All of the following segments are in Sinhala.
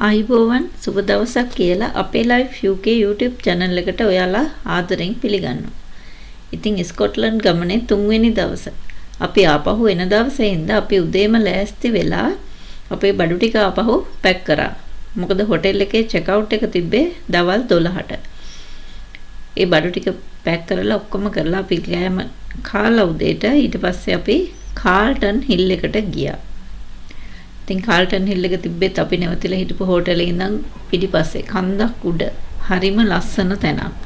ආයිබෝවන් සුබ දවසක් කියලා අපේ ලයිෆ් UK YouTube channel එකට ඔයාලා ආදරෙන් පිළිගන්නවා. ඉතින් ස්කොට්ලන්ඩ් ගමනේ 3 වෙනි දවස. අපි ආපහු එන දවසේ ඉඳන් අපි උදේම ලෑස්ති වෙලා අපේ බඩු ටික ආපහු පැක් කරා. මොකද හොටෙල් එකේ චෙක් අවුට් එක තිබ්බේ දවල් 12ට. ඒ බඩු ටික පැක් කරලා ඔක්කොම කරලා අපි ගියාම කාලා උදේට ඊට පස්සේ අපි කාල්ටන් හිල් එකට ගියා. ඉතින් කාල්ටන් හිල් එක තිබ්බෙත් අපි නැවතිලා හිටපු හෝටලේ ඉඳන් පිටිපස්සේ කන්දක් උඩ හරිම ලස්සන තැනක්.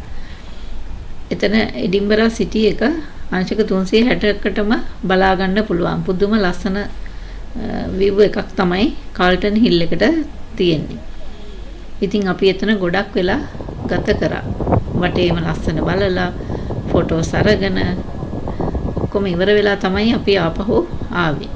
එතන එඩින්බරා සිටි එක අංශක 360කටම බලා ගන්න පුළුවන්. පුදුම ලස්සන view එකක් තමයි කාල්ටන් හිල් එකට තියෙන්නේ. ඉතින් අපි එතන ගොඩක් වෙලා ගත කරා. වටේම ලස්සන බලලා ෆොටෝස් අරගෙන කොහොම ඉවර වෙලා තමයි අපි ආපහු ආවේ.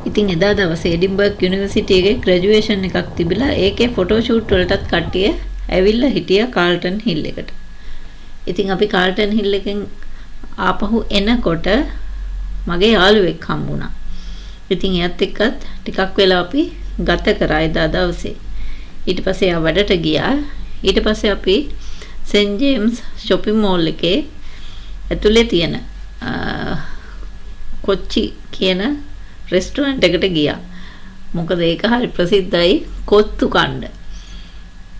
ඉතින් එදා දවසේ එඩින්බර්ග් යුනිවර්සිටි එකේ ග්‍රැජුවේෂන් එකක් තිබිලා ඒකේ ෆොටෝ ෂූට් වලටත් කට්ටිය ඇවිල්ලා හිටියා කාල්ටන් හිල් එකට. ඉතින් අපි කාල්ටන් හිල් එකෙන් ආපහු එනකොට මගේ යාළුවෙක් හම්බුණා. ඉතින් එයාත් එක්කත් ටිකක් වෙලා අපි ගත කරා එදා දවසේ. ඊට පස්සේ ආ වැඩට ගියා. ඊට පස්සේ අපි සෙන්ට් ජේම්ස් shopping mall එකේ ඇතුලේ තියෙන කොච්චි කියන රෙස්ටුරන්ට් එකට ගියා. මොකද ඒක හරි ප්‍රසිද්ධයි කොත්තු කණ්ඩ.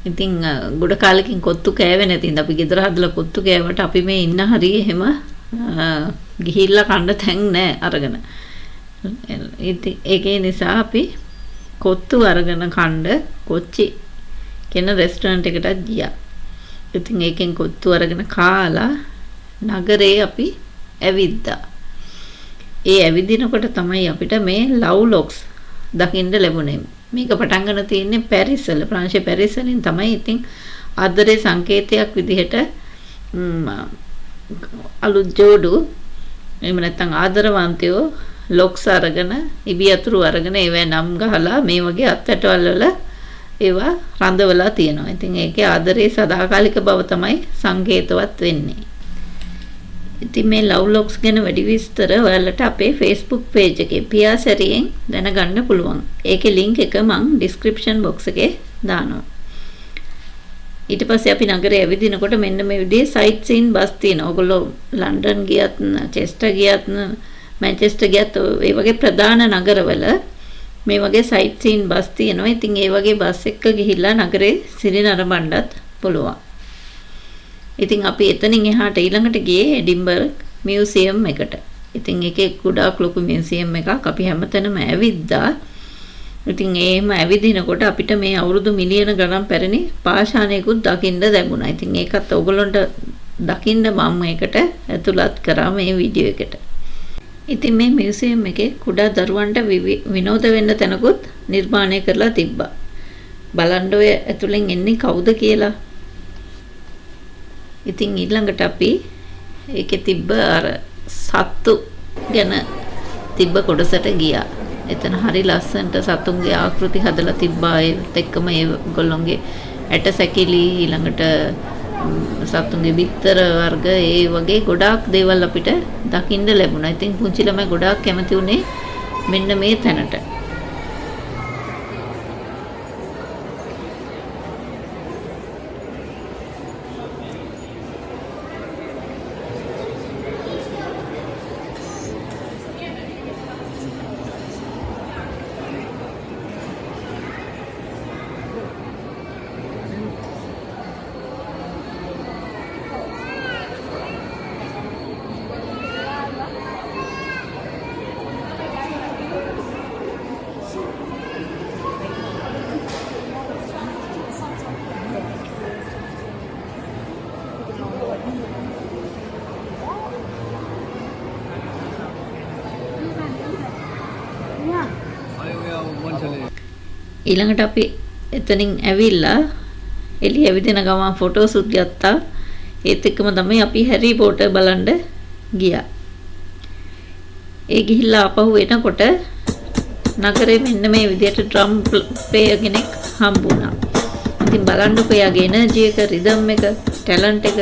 ඉතින් ගොඩ කාලෙකින් කොත්තු කෑවේ නැති ඉඳ අපි ගෙදර හදලා කොත්තු කෑවට අපි මේ ඉන්න හරිය එහෙම ගිහිල්ලා කන්න තැන් නැහැ අරගෙන. ඉතින් ඒකේ නිසා අපි කොත්තු අරගෙන කණ්ඩ කොච්චි කියන රෙස්ටුරන්ට් එකට ගියා. ඉතින් ඒකෙන් කොත්තු අරගෙන කාලා නගරේ අපි ඇවිද්දා. ඒ ඇවිදිනකොට තමයි අපිට මේ ලව් ලොක්ස් දකින්න ලැබුණේ. මේක පටන් ගන්න තියෙන්නේ පැරිස් වල. ප්‍රංශයේ පැරිස් වලින් තමයි. ඉතින් ආදරේ සංකේතයක් විදිහට අලුත් ජෝඩු එහෙම නැත්නම් ආදරවන්තයෝ ලොක්ස් අරගෙන ඉබියතුරු අරගෙන ඒවා නම් ගහලා මේ වගේ අත්ඇටවල වල ඒවා රඳවලා තියෙනවා. ඉතින් ඒකේ ආදරේ සදාකාලික බව තමයි සංකේතවත් වෙන්නේ. ඉතින් මේ ලව් ලොක්ස් ගැන වැඩි විස්තර ඔයාලට අපේ Facebook page එකේ පියාසැරියෙන් දැනගන්න පුළුවන්. ඒකේ link එක මම description box එකේ දානවා. ඊට පස්සේ අපි නගරේ ඇවිදිනකොට මෙන්න මේ විදිහේ sight seeing බස් තියෙනවා. ඔයගොල්ලෝ ලන්ඩන් ගියත්, චෙස්ටර් ගියත්, මැන්චෙස්ටර් ගියත් ඒ වගේ ප්‍රධාන නගරවල මේ වගේ sight seeing බස් තියෙනවා. ඉතින් ඒ වගේ බස් එකක ගිහිල්ලා නගරේ සිරිනරඹන්නත් පුළුවන්. ඉතින් අපි එතනින් එහාට ඊළඟට ගියේ එඩින්බර්ග් මියුසියම් එකට. ඉතින් ඒකේ ගොඩාක් ලොකු මියුසියම් එකක්. අපි හැමතැනම ඇවිද්දා. ඉතින් එහෙම ඇවිදිනකොට අපිට මේ අවුරුදු මිලියන ගණන් පැරණි පාෂාණයකුත් දකින්න ලැබුණා. ඉතින් ඒකත් ඔයගොල්ලන්ට දකින්න මම ඒකට ඇතුළත් කරා මේ වීඩියෝ එකට. ඉතින් මේ මියුසියම් එකේ කුඩා දරුවන්ට විනෝද වෙන්න තැනකුත් නිර්මාණය කරලා තිබ්බා. බලන්න ඔය ඇතුලෙන් එන්නේ කවුද කියලා. ඉතින් ඊළඟට අපි ඒකේ තිබ්බ අර සත්තු ගැන තිබ්බ කොටසට ගියා. එතන හරි ලස්සනට සතුන්ගේ ආකෘති හදලා තිබ්බා. ඒත් එක්කම ඒගොල්ලොන්ගේ ඇට සැකිලි ඊළඟට සතුන්ගේ බිත්තර වර්ග ඒ වගේ ගොඩාක් දේවල් අපිට දකින්න ලැබුණා. ඉතින් පුංචි ළමයි ගොඩාක් කැමති වුණේ මෙන්න මේ තැනට. ඊළඟට අපි එතනින් ඇවිල්ලා එළිය ඇවිදින ගමන් ෆොටෝ ෂූට් ගත්තා. ඒත් එක්කම තමයි අපි හැරි පොටර් බලන්න ගියා. ඒ ගිහිල්ලා ආපහු එනකොට නගරේ මෙන්න මේ විදිහට ඩ්‍රම් ප්ලේයර් කෙනෙක් හම්බුණා. ඉතින් බලන්නකෝ එයාගේ එනර්ජි එක, රිද්ම් එක, ටැලන්ට් එක.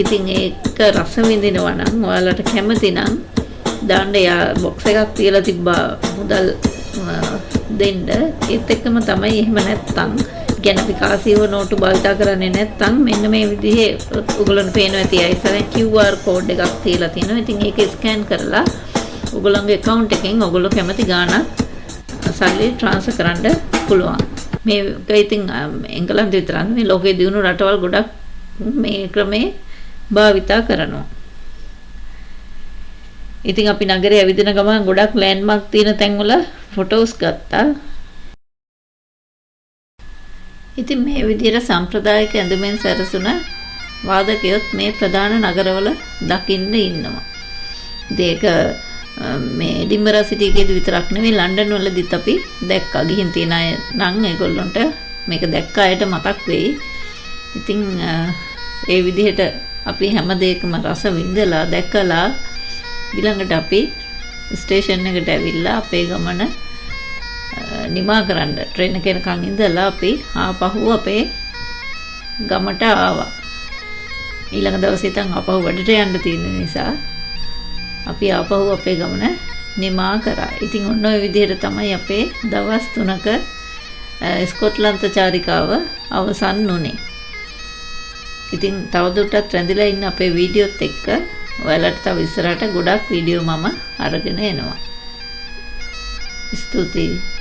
ඉතින් ඒක රස විඳිනවා නම් ඔයාලට කැමති නම් දාන්න යා බොක්ස් එකක් තියලා තිබ්බා මුදල් දෙන්න. ඒත් එක්කම තමයි එහෙම නැත්තම් කියන විකාශීව නෝටු භාවිත කරන්නේ නැත්තම් මෙන්න මේ විදිහේ ඔයගොල්ලන්ට පේනවා ඇති අයිසරෙන් QR කෝඩ් එකක් තියලා තියෙනවා. ඉතින් ඒක ස්කෑන් කරලා ඔයගොල්ලන්ගේ account එකෙන් ඔයගොල්ලෝ කැමති ගාණක් සල්ලි ට්‍රාන්ස්ෆර් කරන්න පුළුවන්. මේක ඉතින් එංගලන්තේ විතරක් නෙවෙයි ලෝකයේ දියුණු රටවල් ගොඩක් මේ ක්‍රමේ භාවිතා කරනවා. ඉතින් අපි නගරේ ඇවිදින ගමන් ගොඩක් ලෑන්ඩ්මාර්ක් තියෙන තැන්වල ෆොටෝස් ගත්තා. ඉතින් මේ විදිහට සම්ප්‍රදායික ඇඳුමෙන් සැරසුණ වාදකයොත් මේ ප්‍රධාන නගරවල දකින්න ඉන්නවා. ඒක මේ එඩින්බරා සිටි එකේදී විතරක් නෙවෙයි ලන්ඩන් වලදීත් අපි දැක්කා. ගිහින් තියෙන අය නම් ඒගොල්ලන්ට මේක දැක්ක අයට මතක් වෙයි. ඉතින් ඒ විදිහට අපි හැම දෙයකම රස විඳලා දැකලා ඊළඟට අපි ස්ටේෂන් එකට ඇවිල්ලා අපේ ගමන නිමා කරන්න ට්‍රේන් එක එනකන් ඉඳලා අපි ආපහු අපේ ගමට ආවා. ඊළඟ දවසේ ඉතින් ආපහු වැඩට යන්න තියෙන නිසා අපි ආපහු අපේ ගමන නිමා කරා. ඉතින් ඔන්න ඔය විදිහට තමයි අපේ දවස් 3ක ස්කොට්ලන්ත චාරිකාව අවසන් වුණේ. ඉතින් තවදුරටත් රැඳිලා ඉන්න අපේ වීඩියෝත් එක්ක ඔයාලට තව ඉස්සරහට ගොඩක් වීඩියෝ මම අරගෙන එනවා. ස්තුතියි.